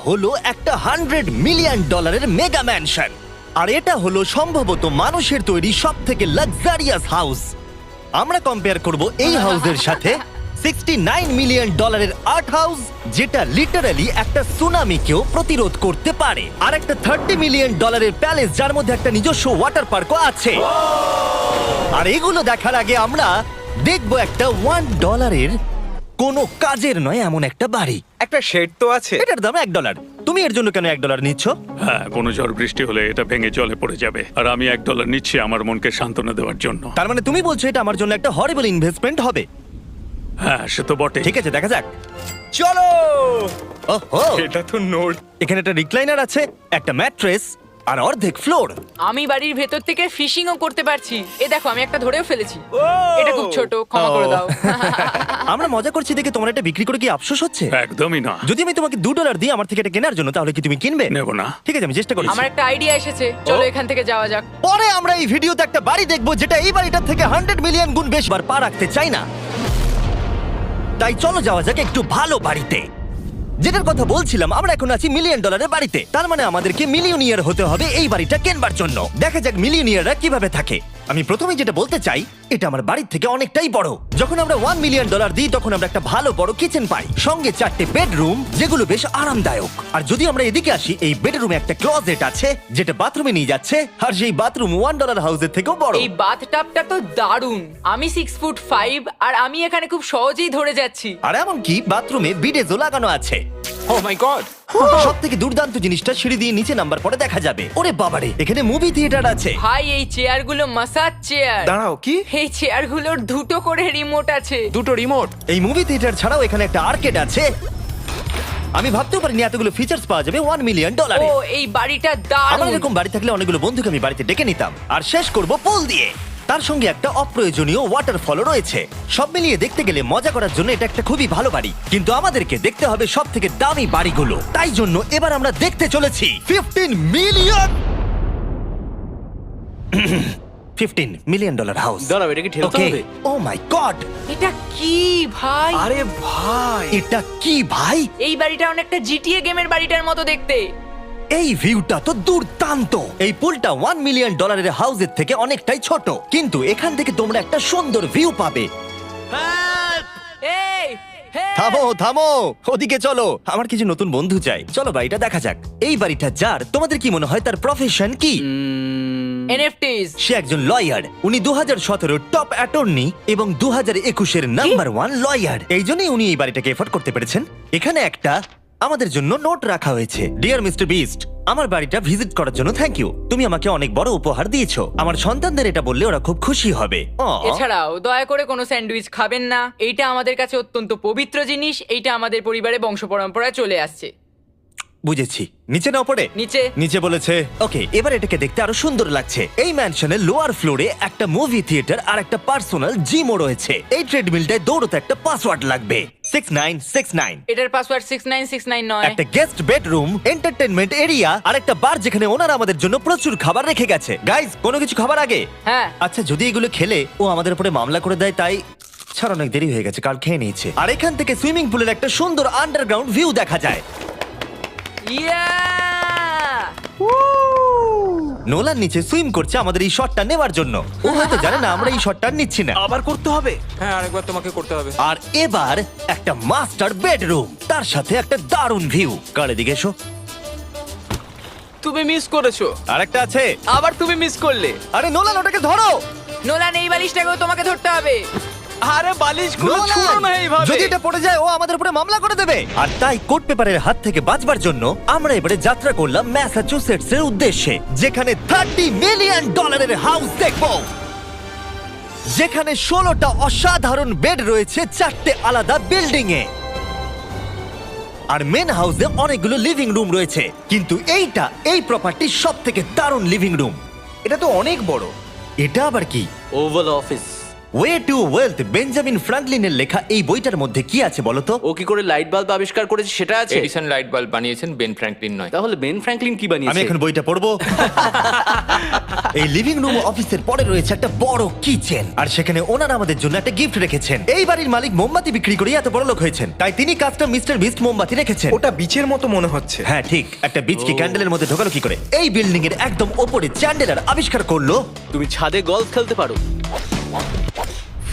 হলো একটা $100 million mega mansion, আর এটা হলো সম্ভবত মানুষের তৈরি সব থেকে লাক্সারিয়াস হাউস। আমরা কম্পেয়ার করব এই হাউসের সাথে $69 মিলিয়ন আর্ট হাউস, যেটা লিটারালি একটা সুনামিকেও প্রতিরোধ করতে পারে, আর একটা $30 মিলিয়ন প্যালেস যার মধ্যে একটা নিজস্ব ওয়াটার পার্কও আছে। আর এগুলো দেখার আগে আমরা দেখব একটা $1 কোনো কাজের নয় এমন একটা বাড়ি। একটা শেড তো আছে। এটার দাম $1। তুমি এর জন্য কেন $1 নিচ্ছ? হ্যাঁ, কোনো ঝড় বৃষ্টি হলে এটা ভেঙে জলে পড়ে যাবে, আর আমি $1 নিচ্ছি আমার মনকে সান্ত্বনা দেওয়ার জন্য। তার মানে তুমি বলছো এটা আমার জন্য একটা হরিবল ইনভেস্টমেন্ট হবে? হ্যাঁ, সে তো বটে। ঠিক আছে, দেখা যাক। চলো। ওহো, এটা তো নোট। এখানে একটা রিক্লাইনার আছে, একটা ম্যাট্রেস, আর অর্ধেক ফ্লোর। আমি বাড়ির ভেতর থেকে ফিশিংও করতে পারছি। এ দেখো, আমি একটা ধরেও ফেলেছি। এটা খুব ছোট, ক্ষমা করে দাও। আমরা মজা করছি দেখে তোমার এটা বিক্রি করে কি আফসোস হচ্ছে? একদমই না। যদি আমি তোমাকে $2 দিই আমার থেকে এটা কেনার জন্য, তাহলে কি তুমি কিনবে? নেব না। ঠিক আছে, আমি চেষ্টা করছি। আমার একটা আইডিয়া এসেছে, চলো এখান থেকে যাওয়া যাক। পরে আমরা এই ভিডিওতে একটা বাড়ি দেখবো যেটা এই বাড়িটার থেকে 100 মিলিয়ন গুণ বেশি বার পা রাখতে চাই না। তাই চলো যাওয়া যাক একটু ভালো বাড়িতে। যেটার কথা বলছিলাম, আমরা এখন আছি $1 মিলিয়ন বাড়িতে। তার মানে আমাদেরকে মিলিয়নিয়ার হতে হবে এই বাড়িটা কেনবার জন্য। দেখা যাক মিলিয়নিয়াররা কিভাবে থাকে। আমি প্রথমে যেটা বলতে চাই, এটা আমার বাড়ির থেকে অনেকটাই বড়। যখন আমরা $1 মিলিয়ন দিই তখন আমরা একটা ভালো বড় কিচেন পাই, সঙ্গে 4টে বেডরুম যেগুলো বেশ আরামদায়ক। আর যদি আমরা এদিকে আসি, এই বেডরুমে একটা ক্লোজেট আছে যেটা বাথরুমে নিয়ে যাচ্ছে, আর সেই বাথরুম $1 হাউসের থেকেও বড়। এই বাথটাবটা তো দারুণ। আমি 6'5" আর আমি এখানে খুব সহজেই ধরে যাচ্ছি। আর এমনকি বাথরুমে বিডেজও লাগানো আছে। ও মাই গড। সব থেকে দুর্দান্ত জিনিসটা সিঁড়ি দিয়ে নিচে নাম্বার পরে দেখা যাবে। ওরে বাবারে, এখানে মুভি থিয়েটার আছে। ভাই, এই চেয়ারগুলো মাসাজ চেয়ার। দাঁড়াও, কি? এই চেয়ারগুলোর দুটো করে রিমোট আছে। দুটো রিমোট? এই মুভি থিয়েটার ছাড়াও এখানে একটা আর্কেড আছে। আমি ভাবতেও পারিনি এতগুলো ফিচার্স পাওয়া যাবে $1 মিলিয়ন। ও, এই বাড়িটা আমার দারুণ। এরকম বাড়ি থাকলে অনেকগুলো বন্ধুকে আমি বাড়িতে ডেকে নিতাম, আর শেষ করব পুল দিয়ে। তার সঙ্গে একটা অপ্রয়োজনীয় ওয়াটারফলও রয়েছে। সব মিলিয়ে দেখতে গেলে মজা করার জন্য এটা একটা খুবই ভালো বাড়ি, কিন্তু আমাদেরকে দেখতে হবে সব থেকে দামি বাড়িগুলো। তাই জন্য এবার আমরা দেখতে চলেছি $15 মিলিয়ন হাউস। দাঁড়াও, এটা কি ঠেলতে হবে? ও মাই গড, এটা কি ভাই? আরে ভাই, এটা কি ভাই? এই বাড়িটা অনেকটা জিটিএ গেমের বাড়িটার মতো দেখতে। এই ভিউটা তো দুর্দান্ত। এই পুলটা $1 মিলিয়ন হাউসের থেকে অনেকটাই ছোট, কিন্তু এখান থেকে তোমরা একটা সুন্দর ভিউ পাবে। এই, hey! থামো থামো, ওদিকে চলো, আমার কিছু নতুন বন্ধু চাই। চলো বাড়িটা দেখা যাক। এই বাড়িটা যার, তোমাদের কি মনে হয় তার প্রফেশন কি? NFTs। সে একজন লয়ার। উনি 2017 টপ অ্যাটর্নি এবং 2021 নাম্বার 1 লয়ার। এই জন্যই উনি এই বাড়িটাকে এফোর্ড করতে পেরেছেন। এখানে একটা আমাদের জন্য নোট রাখা হয়েছে। ডিয়ার মিস্টার বিস্ট, আমার বাড়িটা ভিজিট করার জন্য থ্যাংক ইউ। তুমি আমাকে অনেক বড় উপহার দিয়েছো। আমার সন্তানদের এটা বললে ওরা খুব খুশি হবে। এছাড়াও দয়া করে কোনো স্যান্ডউইচ খাবেন না। এইটা আমাদের কাছে অত্যন্ত পবিত্র জিনিস। এইটা আমাদের পরিবারে বংশ পরম্পরায় চলে আসছে। বুঝেছি। নিচে নাও পড়ে। নিচে। নিচে বলেছে। ওকে, এবার এটাকে দেখতে আরো সুন্দর লাগছে। এই ম্যানশনের লোয়ার ফ্লোরে একটা মুভি থিয়েটার আর একটা পার্সোনাল জিমও রয়েছে। এই ট্রেডমিলটায় দৌড়তে একটা পাসওয়ার্ড লাগবে, 6969। এটার পাসওয়ার্ড 6969 নয়। একটা গেস্ট বেডরুম, এন্টারটেইনমেন্ট এরিয়া আর একটা বার যেখানে ওনারা আমাদের জন্য প্রচুর খাবার রেখে গেছে। গাইস, কোনো কিছু খাবার আগে? হ্যাঁ। আচ্ছা, যদি এগুলো খেলে ও আমাদের উপরে মামলা করে দেয়, তাই ছাড়, অনেক দেরি হয়ে গেছে, কাল খেয়ে নিয়েছে। আর এখান থেকে সুইমিং পুলের একটা সুন্দর আন্ডারগ্রাউন্ড ভিউ দেখা যায়। ইয়া! নোলান নিচে সুইম করছে আমাদের এই শটটা নেওয়ার জন্য। ও হয়তো জানে না আমরা এই শটটা নিচ্ছি না। আবার করতে হবে? হ্যাঁ, আরেকবার তোমাকে করতে হবে। আর এবার একটা মাস্টার বেডরুম, তার সাথে একটা দারুণ ভিউ। কার দিকে এসো। তুমি মিস করেছো। আরেকটা আছে। আবার তুমি মিস করলে। আরে নোলান, ওটাকে ধরো। নোলান, এই বালিশটাকেও তোমাকে ধরতে হবে। আরে বালিশগুলো নোলান, ছুঁড়ো না এইভাবে। যদি এটা পড়ে যায় ও আমাদের উপরে মামলা করে দেবে। আর তাই কোর্ট পেপারের হাত থেকে বাঁচবার জন্য আমরা এবারে যাত্রা করলাম ম্যাসাচুসেটস এর উদ্দেশ্যে, যেখানে $30 মিলিয়ন হাউস দেখবো, যেখানে 16টা অসাধারণ বেড রয়েছে 4টে আলাদা বিল্ডিং এ। আর মেন হাউসে অনেকগুলো লিভিং রুম রয়েছে, কিন্তু এইটা এই প্রপার্টির সব থেকে দারুণ লিভিং রুম। এটা তো অনেক বড়। এটা আবার কি? Oval office. Way to wealth Benjamin ফ্রাঙ্কলিনের লেখা এই বইটার মধ্যে কি আছে বলো তো? ও কি করে লাইট বাল্ব আবিষ্কার করেছে সেটা আছে? এডিসন লাইট বাল্ব বানিয়েছেন, বেন ফ্র্যাঙ্কলিন নয়। তাহলে বেন ফ্র্যাঙ্কলিন কি আমি বানিয়েছে? এখন বইটা পড়বো। এই লিভিং রুম অফিসের পরে রয়েছে একটা বড় কিচেন, আর সেখানে ওনারা আমাদের জন্য একটা গিফট রেখেছেন। এই বাড়ির মালিক মোমবাতি বিক্রি করে এত বড় লোক হয়েছেন, তাই তিনি কাজটা মিস্টার বিস্ট মোমবাতি রেখেছেন। ওটা বিচের মতো মনে হচ্ছে। হ্যাঁ ঠিক, একটা বীজকে ক্যান্ডেলের মধ্যে ঢোকালো কি করে? এই বিল্ডিং এর একদম ওপরে চ্যান্ডেলার আবিষ্কার করলো। তুমি ছাদে গলফ খেলতে পারো।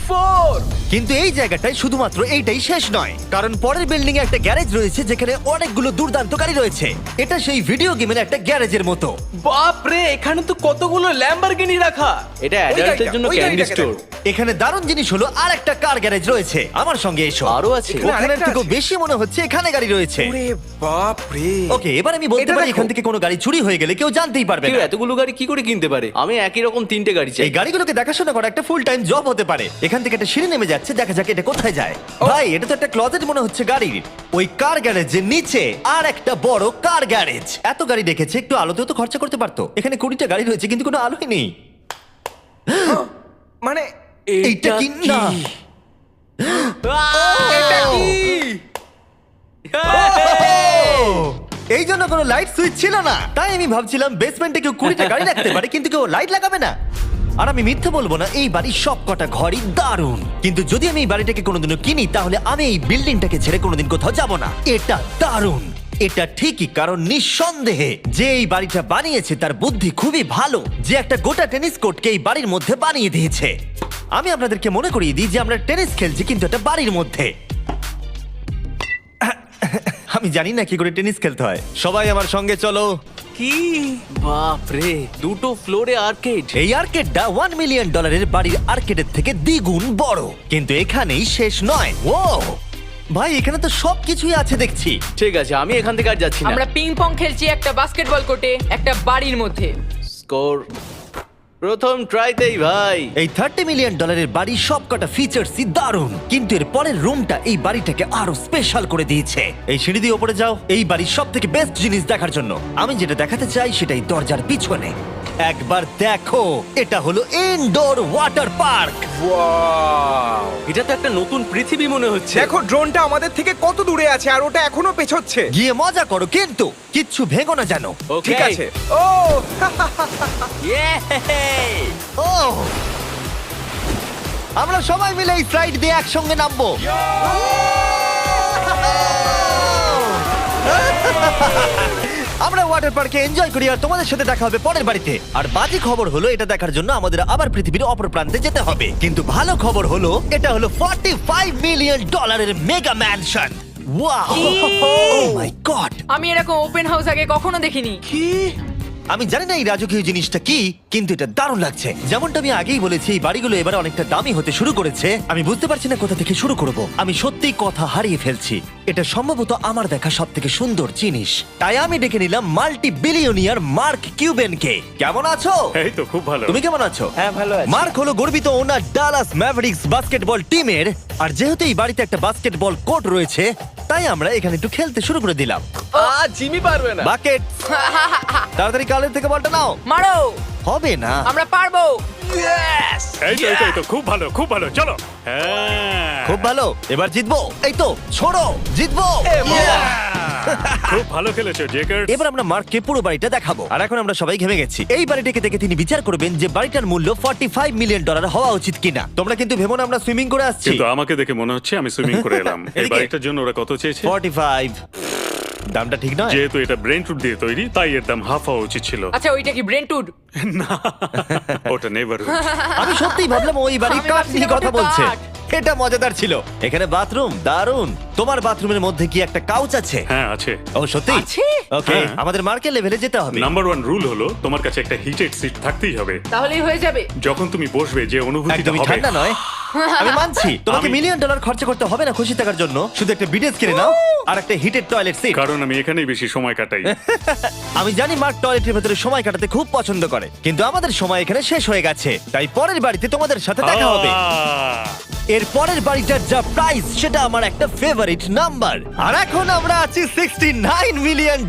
4 কিন্তু এই জায়গাটায় শুধুমাত্র এইটাই শেষ নয়, কারণ পরের বিল্ডিং এ একটা গ্যারেজ রয়েছে যেখানে অনেকগুলো দুর্দান্ত গাড়ি রয়েছে। এটা সেই ভিডিও গেমের একটা গ্যারেজের মতো। বাপ রে, এখানে তো কতগুলো ল্যাম্বরগিনি রাখা। এটা অ্যাডাল্টদের জন্য ওই ক্যান্ডি গাড়িটাকে স্টোর। এখানে দারুণ জিনিস হলো আর একটা কার গ্যারেজ রয়েছে। আমার সঙ্গে এসো। আরো আছে? এখানে ওখানের আরেকটা থেকেও আছে? বেশি মনে হচ্ছে এখানে গাড়ি রয়েছে। ওরে বাপ রে। ওকে, এবার আমি বলতে এটা পারি দেখো। এখান থেকে কোনো গাড়ি চুরি হয়ে গেলে কেউ জানতেই পারবে কেউ না। এতগুলো গাড়ি কি করে কিনতে পারে? আমি একই রকম 3টে গাড়ি চাই। এই গাড়িগুলোকে দেখাশোনা করা একটা ফুল টাইম জব হতে পারে। এখান থেকে একটা সিঁড়ি নেমে যাচ্ছে, দেখা যাক এটা কোথায় যায়। ভাই, এটা তো একটা ক্লজেট মনে হচ্ছে গাড়ির। ওই কার গ্যারেজের নিচে আর একটা বড় কার গ্যারেজ। এত গাড়ি রেখেছে, একটু আলোতেও তো খরচা করতে পারতো। এখানে 20টা গাড়ি রয়েছে কিন্তু কোনো আলোই নেই। মানে এইটা কি না? এটা কি? এই জন্য কোনো লাইট সুইচ ছিল না, তাই আমি ভাবছিলাম বেসমেন্টে কেউ 20টা গাড়ি রাখতে পারে কিন্তু কেউ লাইট লাগাবে না। আর আমি মিথ্যে বলবো না, এই বাড়ির সব কটা ঘরই দারুণ। কিন্তু যদি আমি এই বাড়িটাকে কোনোদিনও কিনি তাহলে আমি এই বিল্ডিংটাকে ছেড়ে কোনোদিন কোথাও যাব না। এটা দারুণ। এটা ঠিকই, কারণ নিঃসন্দেহে যে এই বাড়িটা বানিয়েছে তার বুদ্ধি খুবই ভালো, যে একটা গোটা টেনিস কোর্টকে এই বাড়ির মধ্যে বানিয়ে দিয়েছে। আমি আপনাদেরকে মনে করিয়ে দিই যে আমরা টেনিস খেলছি কিন্তু একটা বাড়ির মধ্যে। আমি জানি না কি করে টেনিস খেলতে হয়। সবাই আমার সঙ্গে চলো। কি বাপ রে, 2টো ফ্লোরে আর্কেড। এই আর্কেডটা $1 মিলিয়ন বাড়ির আর্কেডের থেকে দ্বিগুণ বড়। কিন্তু এখানেই শেষ নয়। ও ভাই, এখানে তো সবকিছুই আছে দেখছি। ঠিক আছে, আমি এখান থেকে আর যাচ্ছি না। আমরা পিং পং খেলছি একটা বাস্কেটবল কোর্টে, একটা বাড়ির মধ্যে। স্কোর প্রথম ট্রাইতেই ভাই। এই $30 মিলিয়ন বাড়ির সবকটা ফিচার্সই দারুণ, কিন্তু এর পরের রুমটা এই বাড়িটাকে আরো স্পেশাল করে দিয়েছে। এই সিঁড়ি দিয়ে উপরে যাও এই বাড়ির সব থেকে বেস্ট জিনিস দেখার জন্য। আমি যেটা দেখাতে চাই সেটাই দরজার পিছনে। একবার দেখো, এটা হলো ইনডোর ওয়াটার পার্ক। ওয়াও! এটা তো একটা নতুন পৃথিবী মনে হচ্ছে। দেখো ড্রোনটা আমাদের থেকে কত দূরে আছে আর ওটা এখনো পেছচ্ছে। গিয়ে মজা করো, কিন্তু কিচ্ছু ভেঙো না জানো। Okay. ঠিক আছে। ও Yay! ও, আমরা সবাই মিলে এই স্লাইড দিয়ে একসঙ্গে নামবো। আমরা ওয়াটার পার্কে এনজয় করি আর তোমাদের সাথে দেখা হবে পরের বাড়িতে। আর বাজে খবর হলো, এটা দেখার জন্য আমাদের আবার পৃথিবীর অপর প্রান্তে যেতে হবে। কিন্তু ভালো খবর হলো, এটা হলো $45 মিলিয়ন মেগা ম্যানশন। ওয়াও, ও মাই গড! আমি এরকম ওপেন হাউস আগে কখনো দেখিনি। আমি জানি না এই রাজকীয় জিনিসটা কি, কিন্তু এটা দারুণ লাগছে। যেমনটা আমি আগেই বলেছি, এই বাড়িগুলো এবার অনেকটা দামি হতে শুরু করেছে। আমি বুঝতে পারছি না কোথা থেকে শুরু করব। আমি সত্যিই কথা হারিয়ে ফেলছি। এটা সম্ভবত আমার দেখা সব থেকে সুন্দর জিনিস, তাই আমি ডেকে নিলাম মাল্টি বিলিয়নিয়ার মার্ক কিউবেনকে। কেমন আছো? এই তো খুব ভালো। তুমি কেমন আছো? হ্যাঁ, ভালো আছি। মার্ক হলো গর্বিত ওনার ডালাস ম্যাভরিক্স বাস্কেটবল টিমের। আর যেহেতু এই বাড়িতে একটা বাস্কেটবল কোর্ট রয়েছে, তাই আমরা এখানে একটু খেলতে শুরু করে দিলাম। জিমি পারবে না। বাকেট, তাড়াতাড়ি কালের থেকে বলটা নাও। মারো, হবে না। আমরা পারবো। এই তো খুব ভালো, খুব ভালো। চলো। হ্যাঁ, খুব ভালো, এবার জিতবো। এই তো ছোড়ো, জিতবো। খুব ভালো খেলেছো জেকার। এবার আমরা মার্ককে পুরো বাড়িটা দেখাবো। আর এখন আমরা সবাই ঘেমে গেছি। এই বাড়িটাকে দেখে তিনি বিচার করবেন যে বাড়িটার মূল্য $45 মিলিয়ন হওয়া উচিত কিনা। তোমরা কিন্তু ভেবো না আমরা সুইমিং করে আসছি। কিন্তু আমাকে দেখে মনে হচ্ছে আমি সুইমিং করে এলাম। এই এদিকে। বাড়িটার জন্য ওরা কত চেয়েছে? 45। দামটা ঠিক নয়। যেহেতু এটা ব্রেন টুড দিয়ে তৈরি, তাই এর দাম হাফ হওয়া উচিত ছিল। আচ্ছা, ওইটা কি ব্রেন্টুড? না, ওটা নেভার। আমি সত্যিই ভাবলাম ওই বাড়ির আমি কাঠ ভাবছিলাম নিয়ে কথা ওটা বলছে। কাঠ। এটা মজাদার ছিল। এখানে বাথরুম দারুণ। তোমার বাথরুমের মধ্যে কি একটা কাউচ আছে? হ্যাঁ আছে। ও সত্যি? আছে? ওকে, হ্যাঁ। আমাদের মার্কেট লেভেলে যেতে হবে। নাম্বার 1 রুল হলো তোমার কাছে একটা হিটেড সিট থাকতেই হবে। তাহলেই হয়ে যাবে। যখন তুমি বসবে যে অনুভূতিটা একদমই হবে। ঠান্ডা নয়। আমি মানছি তোমাকে আমি- $1 মিলিয়ন খরচা করতে হবে না খুশি থাকার জন্য। শুধু একটা বিডেস কিনে নাও আর একটা হিটেড টয়লেট সিট। কারণ আমি এখানেই বেশি সময় কাটাই। আমি জানি মার্ক টয়লেটের ভেতরে সময় কাটাতে খুব পছন্দ করে, কিন্তু আমাদের সময় এখানে শেষ হয়ে গেছে। তাই পরের বাড়িতে তোমাদের সাথে দেখা হবে। এর পরের বাড়িটার যা প্রাইস সেটা আমার একটা ফেভারিট নাম্বার। আর এখন আমরা আছি $69 মিলিয়ন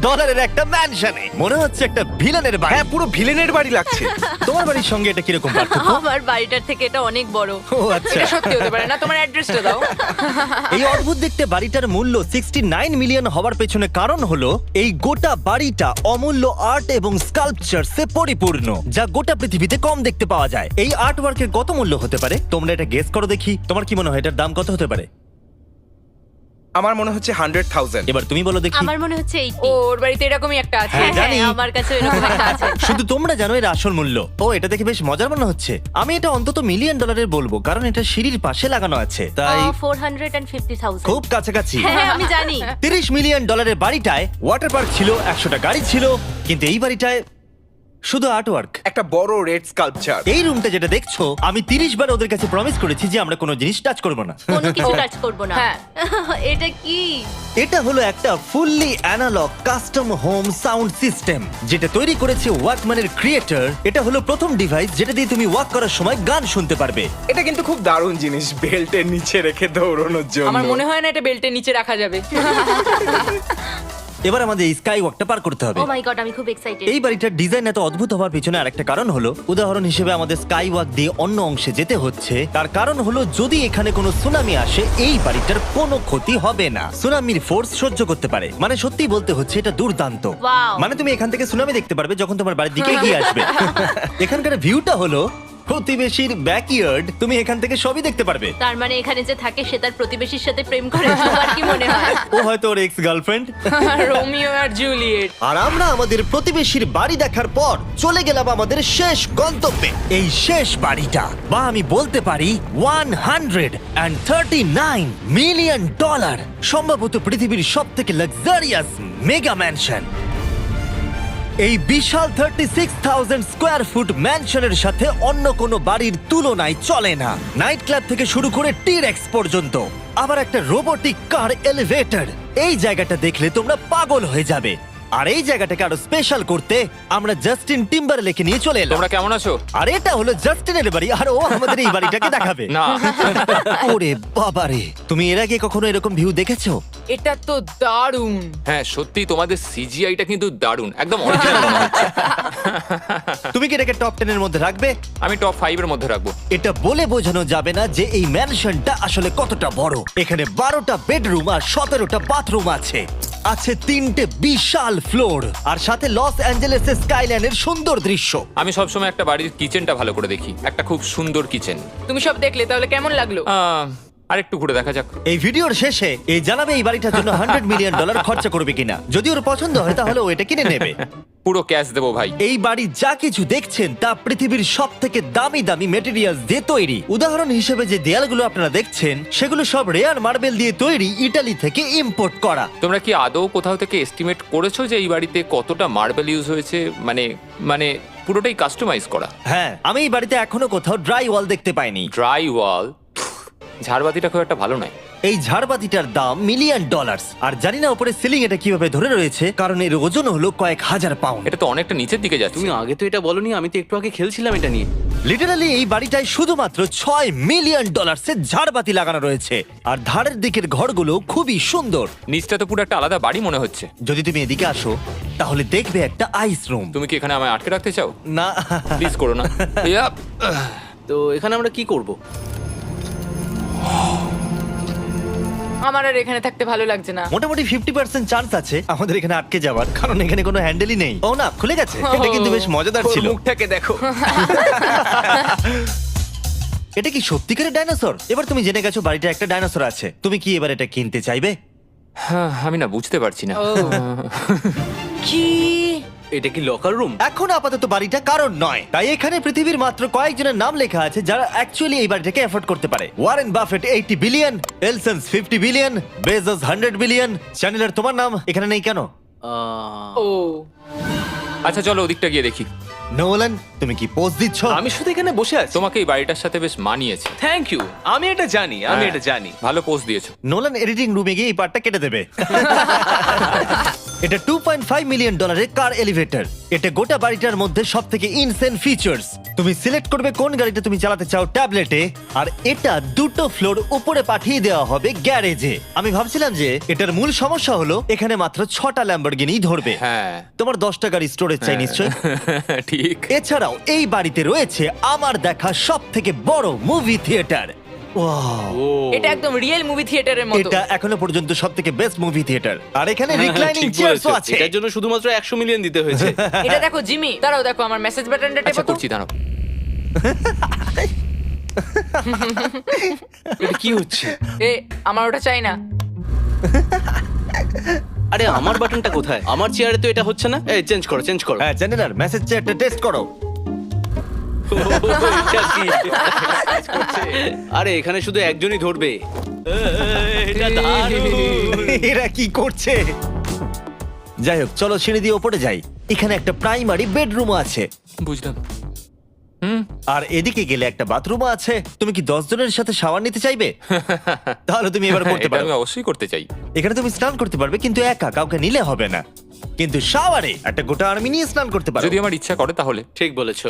একটা ম্যানশনে। মনে হচ্ছে একটা ভিলেনের বাড়ি। হ্যাঁ, পুরো ভিলেনের বাড়ি লাগছে। তোমার বাড়ির সঙ্গে এটা কিরকম পার্থক্য? আমার বাড়িটার থেকে এটা অনেক বড়। ও আচ্ছা। এটা সত্যি হতে পারে না, তোমার অ্যাড্রেসটা দাও। এই অদ্ভুত দেখতে বাড়িটার মূল্য 69 মিলিয়ন হওয়ার পেছনে কারণ হলো এই গোটা বাড়িটা অমূল্য আর্ট এবং স্কাল্পচারসে পরিপূর্ণ, যা গোটা পৃথিবীতে কম দেখতে পাওয়া যায়। এই আর্ট ওয়ার্কের কত মূল্য হতে পারে তোমরা এটা গেস করো দেখি। তোমার কি মনে হয় এটার দাম কত হতে পারে? আমার মনে হচ্ছে 100,000। এবার তুমি বলো দেখি। আমার মনে হচ্ছে 80। ওর বাড়িতে এরকমই একটা আছে। হ্যাঁ, জানি। আমার কাছে এরকম একটা আছে। শুধু তোমরা জানো এর আসল মূল্য। ও, এটা দেখে বেশ মজার মনে হচ্ছে। আমি এটা অন্তত মিলিয়ন ডলারের বলবো, কারণ এটা সিঁড়ির পাশে লাগানো আছে, তাই 450,000। খুব কাছাকাছি। হ্যাঁ, আমি জানি। 30 মিলিয়ন ডলারের বাড়িটায় ওয়াটার পার্ক ছিল, 100টা গাড়ি ছিল, কিন্তু এই বাড়িটায় শুধু আর্ট ওয়ার্ক। একটা বড় রেড স্কাল্পচার। এই রুমটা যেটা দেখছো, আমি 30 বার ওদের কাছে প্রমিস করেছি যে আমরা কোনো জিনিস টাচ করব না। কোনো কিছু টাচ করব না। হ্যাঁ। এটা কি? এটা হলো একটা fully analogue custom home sound system, যেটা তৈরি করেছে ওয়াকম্যানের ক্রিয়েটর। এটা হলো প্রথম ডিভাইস যেটা দিয়ে তুমি ওয়াক করার সময় গান শুনতে পারবে। এটা কিন্তু খুব দারুণ জিনিস, বেল্টের নিচে রেখে দৌড়ানোর জন্য। আমার মনে হয় না এটা বেল্টের নিচে রাখা যাবে। এবার আমাদের এই স্কাই ওয়াকটা পার করতে হবে। ও মাই গড, আমি খুব এক্সাইটেড। এই বাড়িটার ডিজাইন এত অদ্ভুত হওয়ার পিছনে আরেকটা কারণ হলো, উদাহরণ হিসেবে আমাদের স্কাই ওয়াক দিয়ে অন্য অংশে যেতে হচ্ছে। তার কারণ হলো যদি এখানে কোনো সুনামি আসে এই বাড়িটার কোনো ক্ষতি হবে না। সুনামির ফোর্স সহ্য করতে পারে, মানে সত্যি বলতে হচ্ছে এটা দুর্দান্ত। Wow! মানে তুমি এখান থেকে সুনামি দেখতে পারবে যখন তোমার বাড়ির দিকে এগিয়ে আসবে। এখানকার ভিউটা হলো প্রতিবেশীর ব্যাকইয়ার্ড, তুমি এখান থেকে সবই দেখতে পারবে। তার মানে এখানে যে থাকে সে তার প্রতিবেশীর সাথে প্রেম করে, তোমার কি মনে হয়? ও হয়তো ওর এক্স গার্লফ্রেন্ড। রোমিও আর জুলিয়েট। আর আমরা আমাদের প্রতিবেশীর বাড়ি দেখার পর চলে গেলাম আমাদের শেষ গন্তব্যে। এই শেষ বাড়িটা, বা আমি বলতে পারি 139 মিলিয়ন ডলার, সম্ভবত পৃথিবীর সব থেকে লাক্সারিয়াস মেগা ম্যানশন। এই বিশাল 36,000 স্কোয়ার ফুট ম্যানশনের সাথে অন্য কোনো বাড়ির তুলনায় চলে না। নাইট ক্লাব থেকে শুরু করে টিরেক্স পর্যন্ত, আবার একটা রোবোটিক কার এলিভেটর। এই জায়গাটা দেখলে তোমরা পাগল হয়ে যাবে। আর এই জায়গাটাকে আরো স্পেশাল করতে আমরা জাস্টিন টিম্বারলেকে নিয়ে চলে এলাম। তোমরা কেমন আছো? আর এটা হলো জাস্টিনের বাড়ি, আর ও আমাদের এই বাড়িটাকে দেখাবে। না। ওরে বাবারে, তুমি এর আগে কখনো এরকম ভিউ দেখেছো? এটা তো দারুণ। হ্যাঁ সত্যি তোমাদের সিজিআইটা কিন্তু দারুণ, একদম অরিজিনাল মনে হচ্ছে। তুমি কি এটাকে টপ 10 এর মধ্যে রাখবে? আমি টপ 5 এর মধ্যে রাখবো। এটা বলে বোঝানো যাবে না যে এই ম্যানশনটা আসলে কতটা বড়। এখানে 12টা বেডরুম আর 17টা বাথরুম আছে। আছে 3টে বিশাল ফ্লোর, আর সাথে লস অ্যাঞ্জেলেসের স্কাইলাইনের সুন্দর দৃশ্য। আমি সবসময় একটা বাড়ির কিচেনটা ভালো করে দেখি, একটা খুব সুন্দর কিচেন। তুমি সব দেখলে, তাহলে কেমন লাগলো? আরেকটু ঘুরে দেখা যাক। এই ভিডিওর শেষে এই জানাবে এই বাড়িটার জন্য 100 মিলিয়ন ডলার খরচা করবে কিনা। যদি ওর পছন্দ হয় তাহলে ও এটা কিনে নেবে। পুরো ক্যাশ দেবো ভাই। এই বাড়ি যা কিছু দেখছেন তা পৃথিবীর সব থেকে দামি দামি মেটেরিয়ালস দিয়ে তৈরি। উদাহরণ হিসেবে যে দেয়ালগুলো আপনারা দেখছেন সেগুলো সব রেয়ার মার্বেল দিয়ে তৈরি, ইটালি থেকে ইম্পোর্ট করা। তোমরা কি আদৌ কোথাও থেকে এস্টিমেট করেছো যে এই বাড়িতে কতটা মার্বেল ইউজ হয়েছে? মানে পুরোটাই কাস্টমাইজ করা। হ্যাঁ, আমি এই বাড়িতে এখনো কোথাও ড্রাই ওয়াল দেখতে পাইনি। ড্রাই ওয়াল? ঝাড়বাতিটা খুব একটা ভালো নয়। এই ঝাড়বাতিটার দাম মিলিয়ন ডলার, আর জানি না উপরে সিলিং এটা কিভাবে ধরে রয়েছে, কারণ এর ওজন হলো কয়েক হাজার পাউন্ড। এটা তো অনেকটা নিচের দিকে যাচ্ছে। তুমি আগে তো এটা বলনি, আমি তো একটু আগে খেলছিলাম এটা নিয়ে। লিটারালি এই বাড়িটায় শুধুমাত্র 6 মিলিয়ন ডলারের ঝাড়বাতি লাগানো রয়েছে, আর ধারের দিকের ঘরগুলো খুবই সুন্দর। নিচটা তো পুরো একটা আলাদা বাড়ি মনে হচ্ছে। যদি তুমি এদিকে আসো তাহলে দেখবে একটা আইস রুম। তুমি কি এখানে আমায় আটকে রাখতে চাও? না, প্লিজ করো না। ইয়াপ। তো এখানে আমরা কি করব? আমার আর এখানে থাকতে ভালো লাগছে না। মোটামুটি 50% চান্স আছে আমাদের এখানে আটকে যাওয়ার, কারণ এখানে কোনো হ্যান্ডেলই নেই। ও না, খুলে গেছে। এটা কিন্তু বেশ মজাদার ওর ছিল। মুখটাকে দেখো। এটা কি সত্যিকারের ডাইনোসর? এবার তুমি জেনে গেছো বাড়িটা একটা ডাইনোসর আছে, তুমি কি এবার এটা কিনতে চাইবে? হ্যাঁ, আমি না বুঝতে পারছি না। কি? এটা কি লকার রুম? এখন আপাতত বাড়িটা কারণ নয়, তাই এখানে পৃথিবীর মাত্র কয়েকজনের নাম লেখা আছে যারা অ্যাকচুয়ালি এই বাড়িটাকে এফোর্ড করতে পারে। Warren Buffett 80 billion, এলসন্স 50 billion, Bezos 100 billion. চ্যানেলের তোমার নাম এখানে নেই কেন? ও আচ্ছা চলো ওদিকটা গিয়ে দেখি। নোলান, তুমি কি পোজ দিচ্ছ? আমি শুধু এখানে বসে আছি। তোমাকে এই বাড়িটার সাথে বেশ মানিয়েছে। Thank you. আমি এটা জানি, আমি হ্যাঁ, এটা জানি। ভালো পোস্ট দিয়েছো। নোলান এডিটিং রুমে গিয়ে এই পার্টটা কেটে দেবে। এটা 2.5 মিলিয়ন ডলারের কার এলিভেটর। এটা গোটা বাড়িটার মধ্যে সব থেকে ইনসেন ফিচার্স। তুমি সিলেক্ট করবে কোন গাড়িটা তুমি চালাতে চাও ট্যাবলেটে, আর এটা 2টো ফ্লোর উপরে পাঠিয়ে দেওয়া হবে গ্যারেজে। আমি ভাবছিলাম যে এটার মূল সমস্যা হলো এখানে মাত্র 6টা ল্যাম্বরগিনি ধরবে। হ্যাঁ তোমার 10টা গাড়ি স্টোরেজ চাই নিশ্চয়ই। ঠিক। এছাড়াও এই বাড়িতে রয়েছে আমার দেখা সব থেকে বড় মুভি থিয়েটার। এটা একদম রিয়েল মুভি থিয়েটারের মতো। এটা এখনো পর্যন্ত সব থেকে বেস্ট মুভি থিয়েটার। আর এখানে রিক্লাইনিং ঠিক চেয়ারও বলেছো। আছে। এটার জন্য শুধুমাত্র 100 মিলিয়ন দিতে হয়েছে। এটা দেখো জিমি, দাঁড়াও দেখো আমার মেসেজ বাটনটা আচ্ছা টেপো তো। করছি দাঁড়াও। এটা কি হচ্ছে? এ আমার ওটা চাই না। আরে আমার বাটনটা কোথায়? আমার চেয়ারে তো এটা হচ্ছে না। এই চেঞ্জ করো, চেঞ্জ করো। হ্যাঁ জেনারেল মেসেজ চেয়ারটা টেস্ট করো। এটা কি? আরে এখানে শুধু একজনই ধরবে। এটা দারুণ। এরা কি করছে? যাই হোক চলো সিঁড়ি দিয়ে উপরে যাই। এখানে একটা প্রাইমারি বেডরুম আছে, বুঝলাম। আর এদিকে গেলে একটা বাথরুম আছে। তুমি কি 10 জনের সাথে শাওয়ার নিতে চাইবে? তাহলে তুমি এবার করতে এটা পারো। আমি অবশ্যই করতে চাই। এখানে তুমি স্নান করতে পারবে, কিন্তু একা, কাউকে নিলে হবে না। কিন্তু শাওয়ারে একটা গোটা আর্মি নিয়ে স্নান করতে পারো। যদি আমার ইচ্ছা করে তাহলে। ঠিক বলেছো।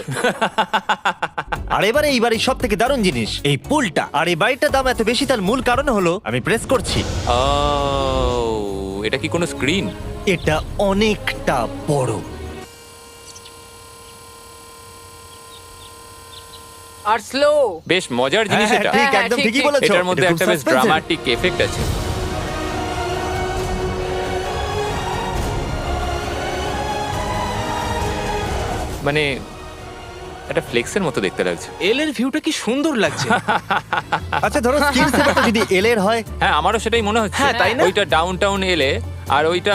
আর এবারে এই বাড়ির সব থেকে দারুণ জিনিস এই পুলটা। আর এই বাড়িটার দাম এত বেশি তার মূল কারণ হলো, আমি প্রেস করছি, ও এটা কি কোনো স্ক্রিন? এটা অনেকটা বড়। আর স্লো। বেশ মজার জিনিস হ্যাঁ, এটা। ঠিক হ্যাঁ, একদম ঠিক, ঠিকই ঠিক। বলেছো। এটার মধ্যে এটা খুব একটা বেশ suspense-এর। ড্রামাটিক এফেক্ট আছে। মানে একটা ফ্লেক্সের মতো দেখতে লাগছে। এল এর ভিউটা কি সুন্দর লাগছে। আচ্ছা ধরো স্ক্রিন সেভারটা যদি এল এর হয়, হ্যাঁ আমারও সেটাই মনে হচ্ছে। হ্যাঁ, তাই না? ওইটা ডাউন টাউন এলে আর ওইটা